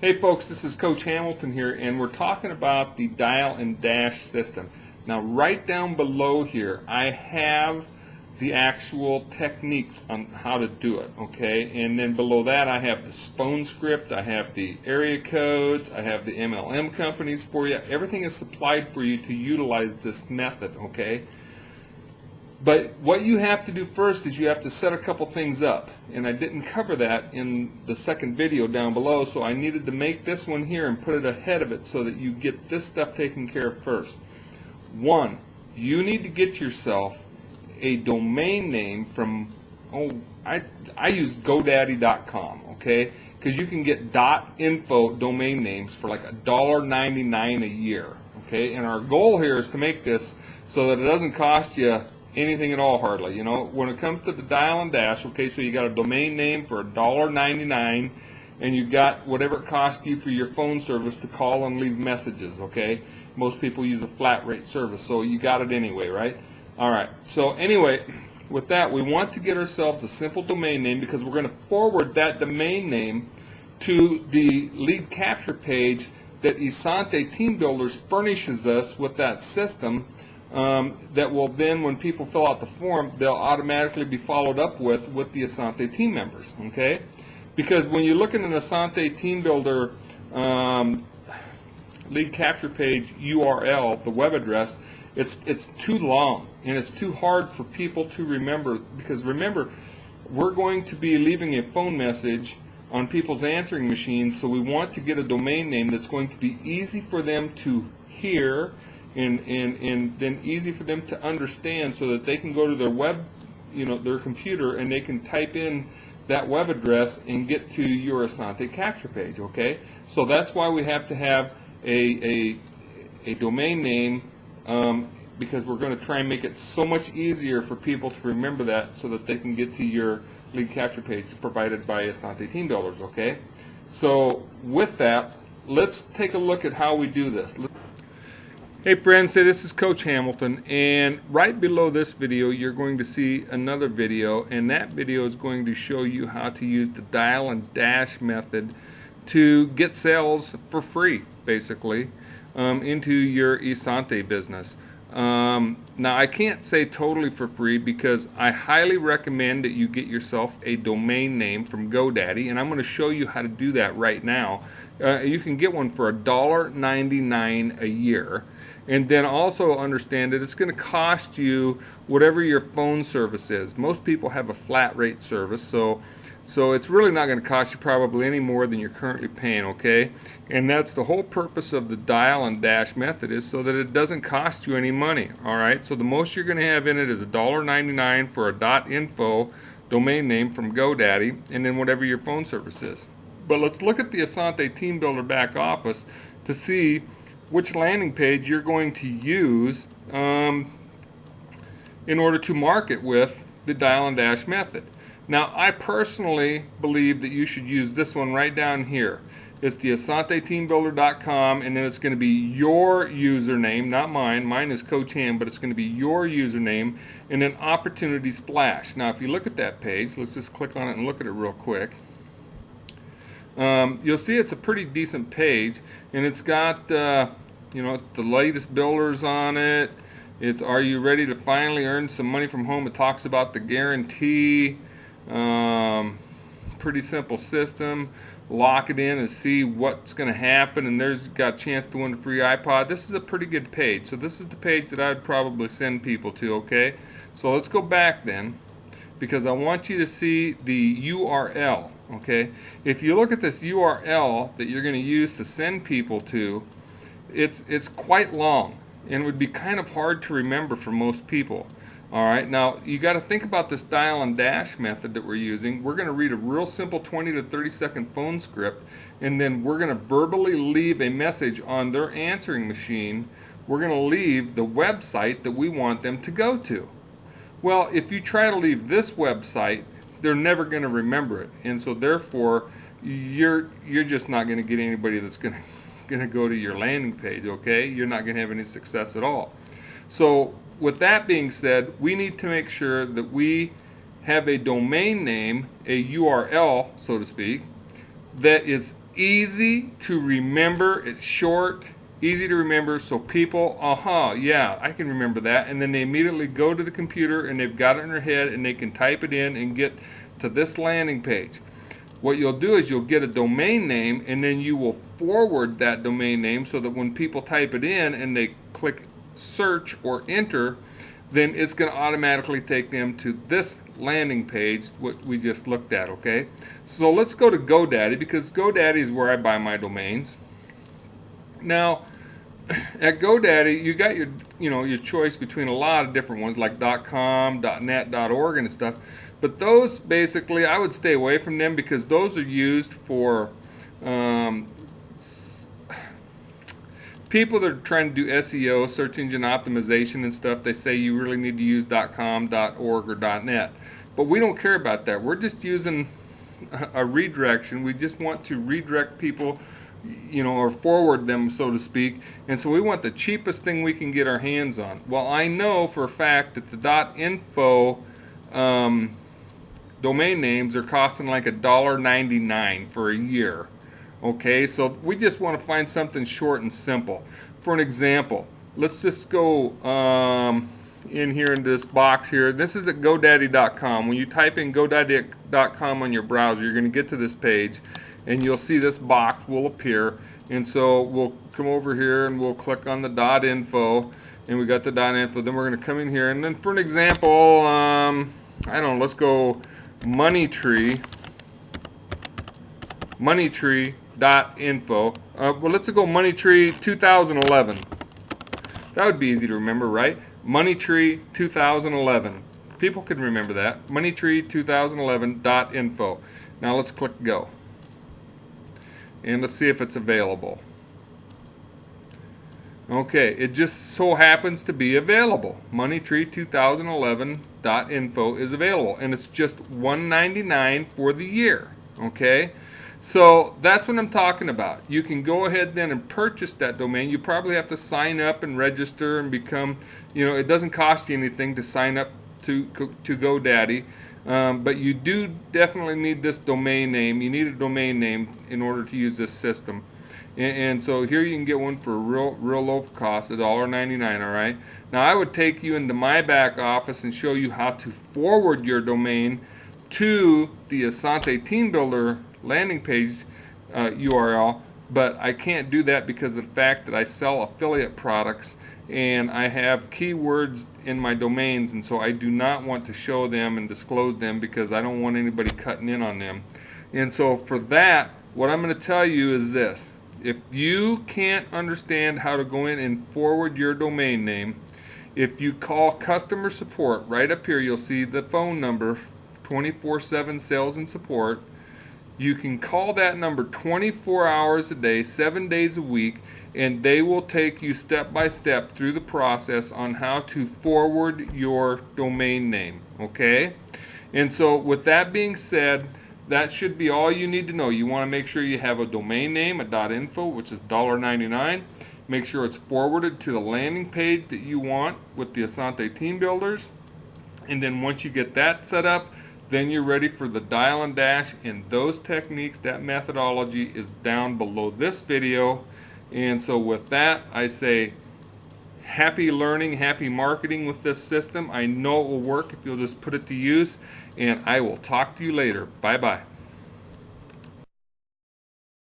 Hey folks, this is Coach Hamilton here, and we're talking about the dial and dash system. Now right down below here I have the actual techniques on how to do it, okay? And then below that I have the phone script, I have the area codes, I have the MLM companies for you. Everything is supplied for you to utilize this method, okay? But what you have to do first is you have to set a couple things up, and I didn't cover that in the second video down below, so I needed to make this one here and put it ahead of it so that you get this stuff taken care of first. One, you need to get yourself a domain name from, I use GoDaddy.com, okay? Because you can get .info domain names for like $1.99 a year, okay? And our goal here is to make this so that it doesn't cost you anything at all, hardly. You know, when it comes to the dial and dash, okay, so you got a domain name for $1.99, and you got whatever it costs you for your phone service to call and leave messages, okay? Most people use a flat rate service, so you got it anyway, right? All right, so anyway, with that, we want to get ourselves a simple domain name because we're going to forward that domain name to the lead capture page that Isante Team Builders furnishes us with that system. That will then, when people fill out the form, they'll automatically be followed up with the Asante team members, okay? Because when you look at an Asante Team Builder lead capture page URL, the web address, it's too long and it's too hard for people to remember, because remember, we're going to be leaving a phone message on people's answering machines, so we want to get a domain name that's going to be easy for them to hear and then easy for them to understand, so that they can go to their web, their computer, and they can type in that web address and get to your Asante capture page, okay? So that's why we have to have a domain name, because we're going to try and make it so much easier for people to remember that, so that they can get to your lead capture page provided by Asante Team Builders, okay? So with that, let's take a look at how we do this. Hey friends, this is Coach Hamilton, and right below this video you're going to see another video, and that video is going to show you how to use the dial and dash method to get sales for free, basically, into your Isante business. Now I can't say totally for free, because I highly recommend that you get yourself a domain name from GoDaddy, and I'm going to show you how to do that right now. You can get one for $1.99 a year. And then also understand that it's going to cost you whatever your phone service is. Most people have a flat rate service, so it's really not going to cost you probably any more than you're currently paying, okay? And that's the whole purpose of the dial and dash method, is so that it doesn't cost you any money, all right? So the most you're going to have in it is $1.99 for a .info domain name from GoDaddy, and then whatever your phone service is. But let's look at the Asante Team Builder back office to see which landing page you're going to use in order to market with the dial and dash method. Now I personally believe that you should use this one right down here. It's the AsanteTeamBuilder.com, and then it's going to be your username, not mine. Mine is Coach Ham, but it's going to be your username, and then Opportunity Splash. Now if you look at that page, let's just click on it and look at it real quick. You'll see it's a pretty decent page, and it's got the latest builders on it. It's "Are you ready to finally earn some money from home?" It talks about the guarantee. Pretty simple system. Lock it in and see what's going to happen, and there's got a chance to win a free iPod. This is a pretty good page. So this is the page that I'd probably send people to, okay? So let's go back then, because I want you to see the URL, okay? If you look at this URL that you're going to use to send people to, it's quite long, and would be kind of hard to remember for most people. All right, now you got to think about this dial and dash method that we're using. We're going to read a real simple 20 to 30 second phone script, and then we're going to verbally leave a message on their answering machine. We're going to leave the website that we want them to go to. Well, if you try to leave this website, they're never going to remember it, and so therefore you're just not going to get anybody that's going to go to your landing page, okay? You're not going to have any success at all. So with that being said, we need to make sure that we have a domain name, a URL, so to speak, that is easy to remember. It's short, easy to remember, so people, yeah, I can remember that, and then they immediately go to the computer and they've got it in their head and they can type it in and get to this landing page. What you'll do is you'll get a domain name, and then you will forward that domain name so that when people type it in and they click search or enter, then it's going to automatically take them to this landing page, what we just looked at, okay? So let's go to GoDaddy, because GoDaddy is where I buy my domains. Now, at GoDaddy, you got your choice between a lot of different ones like .com, .net, .org, and stuff. But those basically, I would stay away from them because those are used for people that are trying to do SEO, search engine optimization and stuff. They say you really need to use .com, .org, or .net. But we don't care about that. We're just using a redirection. We just want to redirect people, or forward them, so to speak. And so we want the cheapest thing we can get our hands on. Well, I know for a fact that the .info domain names are costing like $1.99 for a year. Okay, so we just want to find something short and simple. For an example, let's just go in here into this box here. This is at GoDaddy.com. When you type in GoDaddy.com on your browser, you're going to get to this page, and you'll see this box will appear. And so we'll come over here and we'll click on the .info, and we got the .info. Then we're going to come in here, and then for an example, I don't know, let's go moneytree.info. Well, let's go Moneytree 2011. That would be easy to remember, right? Moneytree 2011. People can remember that. Moneytree 2011.info. Now let's click go. And let's see if it's available. Okay, it just so happens to be available. Moneytree2011.info is available, and it's just $1.99 for the year. Okay, so that's what I'm talking about. You can go ahead then and purchase that domain. You probably have to sign up and register and become, it doesn't cost you anything to sign up to GoDaddy. But you do definitely need this domain name. You need a domain name in order to use this system. And so here you can get one for a real low cost, $1.99, all right? Now I would take you into my back office and show you how to forward your domain to the Asante Team Builder landing page URL, but I can't do that because of the fact that I sell affiliate products and I have keywords in my domains, and so I do not want to show them and disclose them because I don't want anybody cutting in on them. And so for that, what I'm going to tell you is this. If you can't understand how to go in and forward your domain name, if you call customer support, right up here you'll see the phone number, 24/7 sales and support. You can call that number 24 hours a day, 7 days a week, and they will take you step by step through the process on how to forward your domain name, okay? And so with that being said, that should be all you need to know. You want to make sure you have a domain name, a .info, which is $1.99. Make sure it's forwarded to the landing page that you want with the Asante Team Builders. And then once you get that set up, then you're ready for the dial and dash. And those techniques, that methodology is down below this video. And so with that, I say happy learning, happy marketing with this system. I know it will work if you'll just put it to use. And I will talk to you later. Bye-bye.